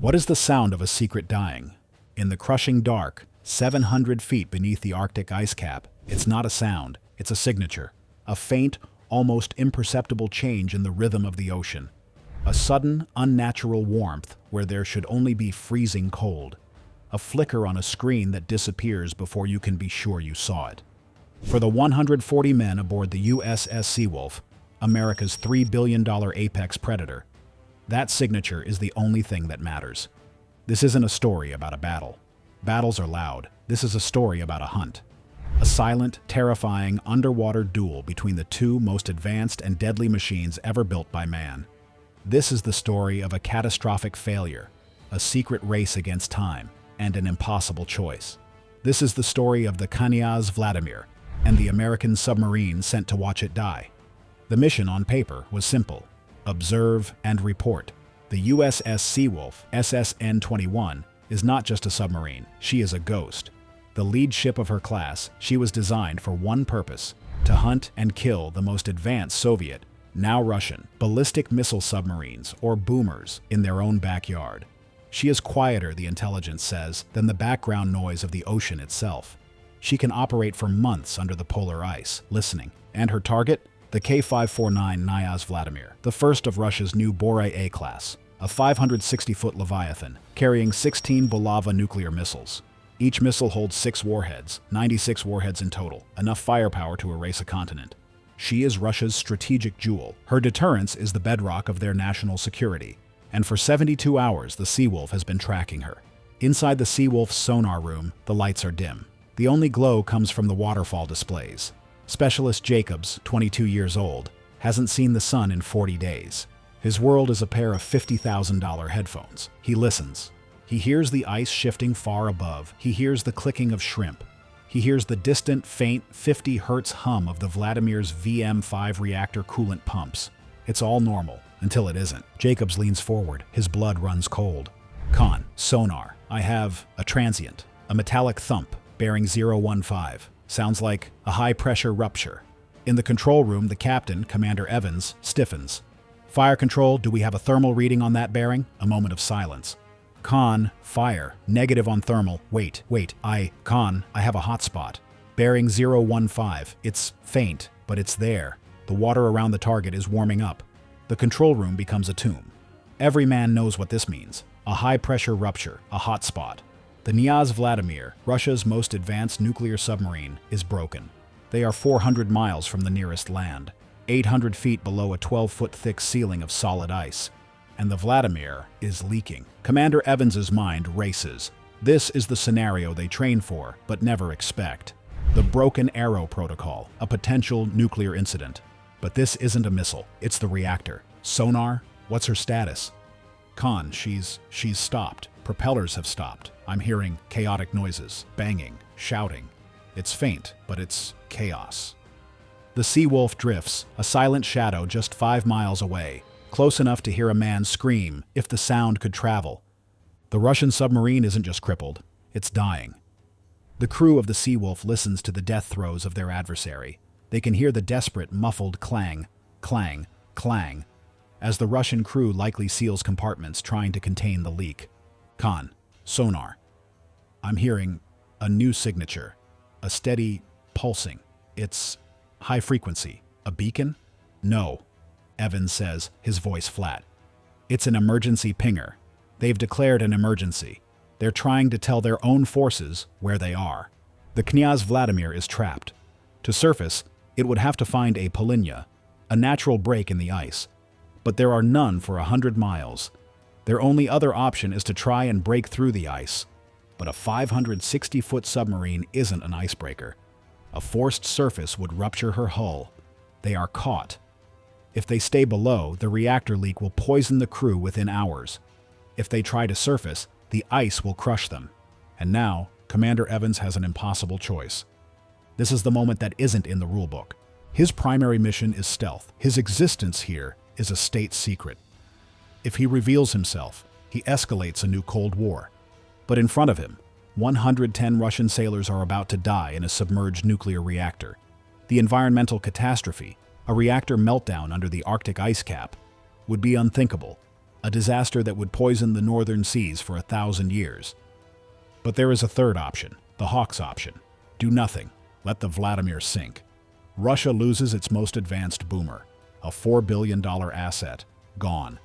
What is the sound of a secret dying? In the crushing dark, 700 feet beneath the Arctic ice cap, it's not a sound, it's a signature. A faint, almost imperceptible change in the rhythm of the ocean. A sudden, unnatural warmth where there should only be freezing cold. A flicker on a screen that disappears before you can be sure you saw it. For the 140 men aboard the USS Seawolf, America's $3 billion apex predator, that signature is the only thing that matters. This isn't a story about a battle. Battles are loud. This is a story about a hunt. A silent, terrifying underwater duel between the two most advanced and deadly machines ever built by man. This is the story of a catastrophic failure, a secret race against time, and an impossible choice. This is the story of the Knyaz Vladimir and the American submarine sent to watch it die. The mission on paper was simple: observe and report. The USS Seawolf, SSN-21, is not just a submarine, she is a ghost. The lead ship of her class, she was designed for one purpose: to hunt and kill the most advanced Soviet, now Russian, ballistic missile submarines, or boomers, in their own backyard. She is quieter, the intelligence says, than the background noise of the ocean itself. She can operate for months under the polar ice, listening. And her target? The K-549 Knyaz Vladimir, the first of Russia's new Borei-A Class, a 560-foot Leviathan, carrying 16 Bulava nuclear missiles. Each missile holds 6 warheads, 96 warheads in total, enough firepower to erase a continent. She is Russia's strategic jewel. Her deterrence is the bedrock of their national security. And for 72 hours, the Seawolf has been tracking her. Inside the Seawolf's sonar room, the lights are dim. The only glow comes from the waterfall displays. Specialist Jacobs, 22 years old, hasn't seen the sun in 40 days. His world is a pair of $50,000 headphones. He listens. He hears the ice shifting far above. He hears the clicking of shrimp. He hears the distant, faint 50 Hz hum of the Vladimir's VM-5 reactor coolant pumps. It's all normal, until it isn't. Jacobs leans forward. His blood runs cold. Con, sonar. I have a transient, a metallic thump, bearing 015. Sounds like a high-pressure rupture. In the control room, the captain, Commander Evans, stiffens. Fire control, do we have a thermal reading on that bearing? A moment of silence. Con, fire, negative on thermal. Wait, I have a hotspot. Bearing 015. It's faint, but it's there. The water around the target is warming up. The control room becomes a tomb. Every man knows what this means. A high-pressure rupture, a hotspot. The Knyaz Vladimir, Russia's most advanced nuclear submarine, is broken. They are 400 miles from the nearest land, 800 feet below a 12-foot thick ceiling of solid ice. And the Vladimir is leaking. Commander Evans's mind races. This is the scenario they train for, but never expect. The broken arrow protocol, a potential nuclear incident. But this isn't a missile, it's the reactor. Sonar, what's her status? Con, she's stopped. Propellers have stopped. I'm hearing chaotic noises, banging, shouting. It's faint, but it's chaos. The Seawolf drifts, a silent shadow just 5 miles away, close enough to hear a man scream if the sound could travel. The Russian submarine isn't just crippled, it's dying. The crew of the Seawolf listens to the death throes of their adversary. They can hear the desperate, muffled clang, clang, clang, as the Russian crew likely seals compartments trying to contain the leak. Con, sonar. I'm hearing a new signature, a steady pulsing. It's high frequency. A beacon? No, Evans says, his voice flat. It's an emergency pinger. They've declared an emergency. They're trying to tell their own forces where they are. The Knyaz Vladimir is trapped. To surface, it would have to find a polinya, a natural break in the ice. But there are none for 100 miles. Their only other option is to try and break through the ice. But a 560-foot submarine isn't an icebreaker. A forced surface would rupture her hull. They are caught. If they stay below, the reactor leak will poison the crew within hours. If they try to surface, the ice will crush them. And now, Commander Evans has an impossible choice. This is the moment that isn't in the rulebook. His primary mission is stealth. His existence here is a state secret. If he reveals himself, he escalates a new Cold War. But in front of him, 110 Russian sailors are about to die in a submerged nuclear reactor. The environmental catastrophe, a reactor meltdown under the Arctic ice cap, would be unthinkable. a disaster that would poison the northern seas for 1,000 years. But there is a third option, the Hawks option. Do nothing. Let the Vladimir sink. Russia loses its most advanced boomer, a $4 billion asset, gone.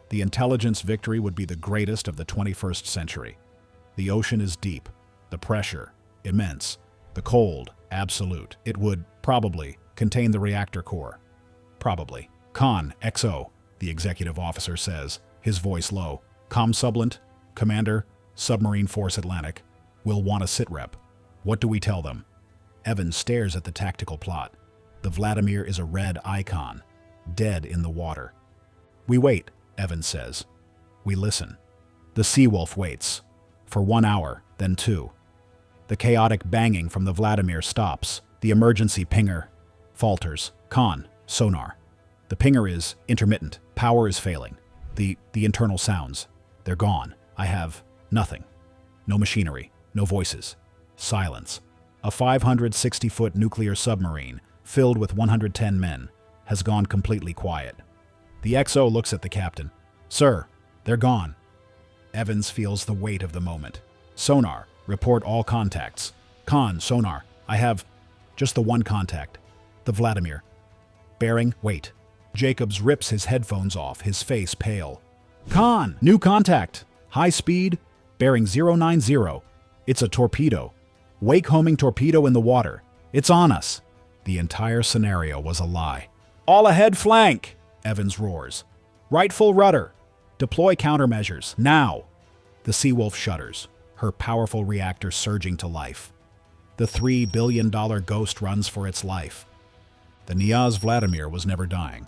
The intelligence victory would be the greatest of the 21st century. The ocean is deep, the pressure immense, the cold absolute. It would, probably, contain the reactor core. Probably. Con, XO, the executive officer says, his voice low. Sublant, Commander, Submarine Force Atlantic, will want a sitrep. What do we tell them? Evans stares at the tactical plot. The Vladimir is a red icon, dead in the water. We wait, Evans says. We listen. The Seawolf waits. For 1 hour, then 2. The chaotic banging from the Vladimir stops. The emergency pinger falters. Con, sonar. The pinger is intermittent. Power is failing. The internal sounds, they're gone. I have nothing. No machinery, no voices. Silence. A 560-foot nuclear submarine, filled with 110 men, has gone completely quiet. The XO looks at the captain. Sir, they're gone. Evans feels the weight of the moment. Sonar, report all contacts. Con, sonar, I have just the one contact. The Vladimir. Bearing, wait. Jacobs rips his headphones off, his face pale. Con, new contact. High speed, bearing 090. It's a torpedo. Wake-homing torpedo in the water. It's on us. The entire scenario was a lie. All ahead flank, Evans roars. Right full rudder. Deploy countermeasures, now. The Seawolf shudders, her powerful reactor surging to life. The $3 billion ghost runs for its life. The Knyaz Vladimir was never dying.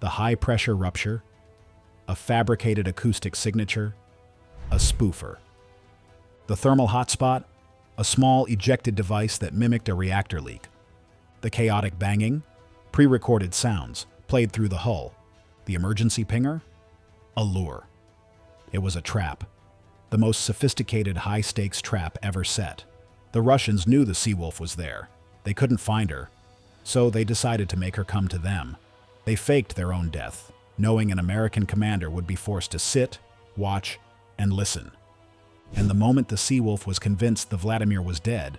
The high-pressure rupture, a fabricated acoustic signature, a spoofer. The thermal hotspot, a small ejected device that mimicked a reactor leak. The chaotic banging, pre-recorded sounds played through the hull. The emergency pinger, a lure. It was a trap, the most sophisticated high-stakes trap ever set. The Russians knew the Seawolf was there. They couldn't find her, so they decided to make her come to them. They faked their own death, knowing an American commander would be forced to sit, watch, and listen. And the moment the Seawolf was convinced the Vladimir was dead,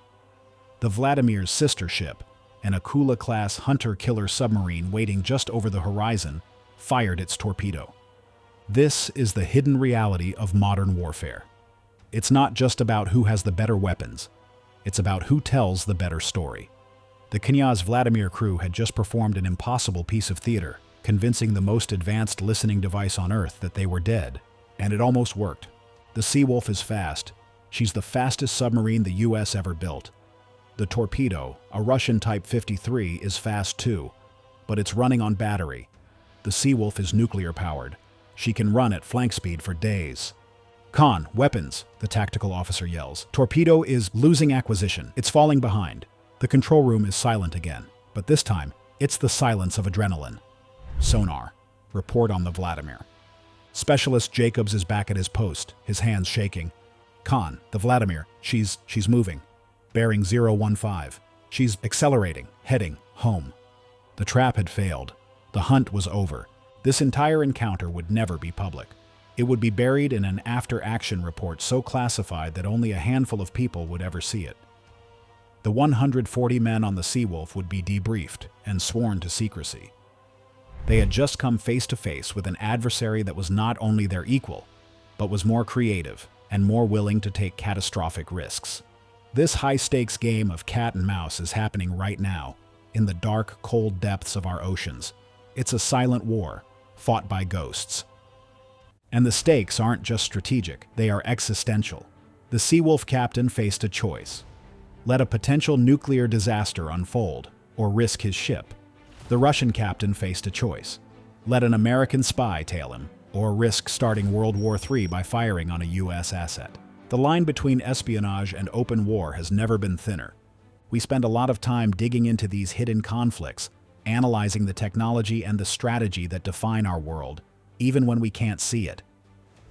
the Vladimir's sister ship, an Acoustic Class hunter-killer submarine waiting just over the horizon, fired its torpedo. This is the hidden reality of modern warfare. It's not just about who has the better weapons. It's about who tells the better story. The Knyaz Vladimir crew had just performed an impossible piece of theater, convincing the most advanced listening device on Earth that they were dead. And it almost worked. The Seawolf is fast. She's the fastest submarine the US ever built. The torpedo, a Russian Type 53, is fast too, but it's running on battery. The Seawolf is nuclear-powered. She can run at flank speed for days. Con, weapons, the tactical officer yells. Torpedo is losing acquisition. It's falling behind. The control room is silent again, but this time, it's the silence of adrenaline. Sonar, report on the Vladimir. Specialist Jacobs is back at his post, his hands shaking. Con, the Vladimir, she's moving. Bearing 015. She's accelerating, heading home. The trap had failed. The hunt was over. This entire encounter would never be public. It would be buried in an after-action report so classified that only a handful of people would ever see it. The 140 men on the Seawolf would be debriefed and sworn to secrecy. They had just come face-to-face with an adversary that was not only their equal, but was more creative and more willing to take catastrophic risks. This high-stakes game of cat and mouse is happening right now, in the dark, cold depths of our oceans. It's a silent war, fought by ghosts. And the stakes aren't just strategic, they are existential. The Seawolf captain faced a choice. Let a potential nuclear disaster unfold, or risk his ship. The Russian captain faced a choice. Let an American spy tail him, or risk starting World War III by firing on a US asset. The line between espionage and open war has never been thinner. We spend a lot of time digging into these hidden conflicts, analyzing the technology and the strategy that define our world, even when we can't see it.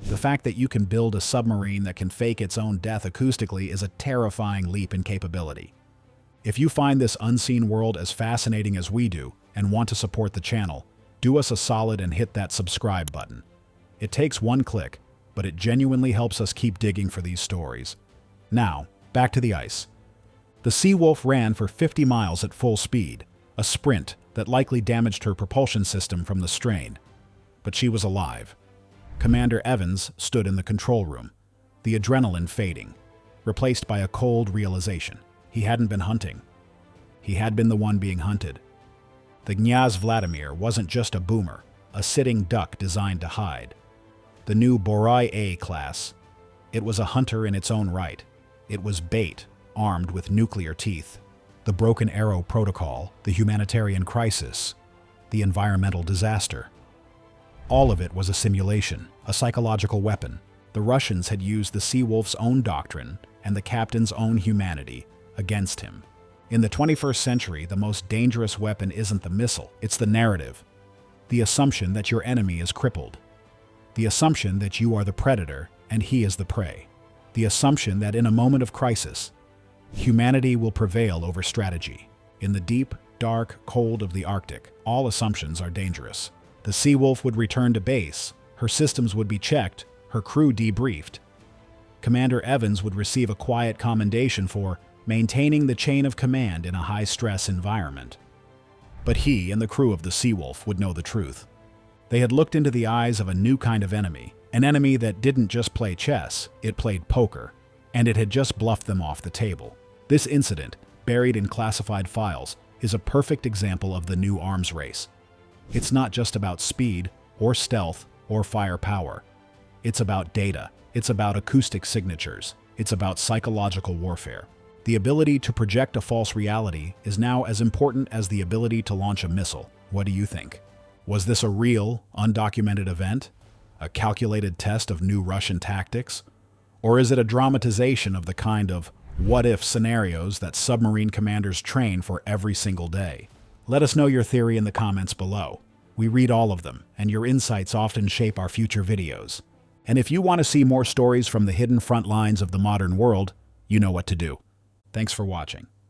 The fact that you can build a submarine that can fake its own death acoustically is a terrifying leap in capability. If you find this unseen world as fascinating as we do and want to support the channel, do us a solid and hit that subscribe button. It takes one click, but it genuinely helps us keep digging for these stories. Now, back to the ice. The Seawolf ran for 50 miles at full speed, a sprint that likely damaged her propulsion system from the strain. But she was alive. Commander Evans stood in the control room, the adrenaline fading, replaced by a cold realization. He hadn't been hunting. He had been the one being hunted. The Knyaz Vladimir wasn't just a boomer, a sitting duck designed to hide. The new Borei-A Class. It was a hunter in its own right. It was bait, armed with nuclear teeth. The Broken Arrow Protocol, the humanitarian crisis, the environmental disaster. All of it was a simulation, a psychological weapon. The Russians had used the Seawolf's own doctrine and the captain's own humanity against him. In the 21st century, the most dangerous weapon isn't the missile, it's the narrative. The assumption that your enemy is crippled. The assumption that you are the predator and he is the prey. The assumption that in a moment of crisis, humanity will prevail over strategy. In the deep, dark cold of the Arctic, all assumptions are dangerous. The Seawolf would return to base, her systems would be checked, her crew debriefed. Commander Evans would receive a quiet commendation for maintaining the chain of command in a high-stress environment. But he and the crew of the Seawolf would know the truth. They had looked into the eyes of a new kind of enemy, an enemy that didn't just play chess, it played poker, and it had just bluffed them off the table. This incident, buried in classified files, is a perfect example of the new arms race. It's not just about speed, or stealth, or firepower. It's about data. It's about acoustic signatures. It's about psychological warfare. The ability to project a false reality is now as important as the ability to launch a missile. What do you think? Was this a real, undocumented event? A calculated test of new Russian tactics? Or is it a dramatization of the kind of what-if scenarios that submarine commanders train for every single day? Let us know your theory in the comments below. We read all of them, and your insights often shape our future videos. And if you want to see more stories from the hidden front lines of the modern world, you know what to do. Thanks for watching.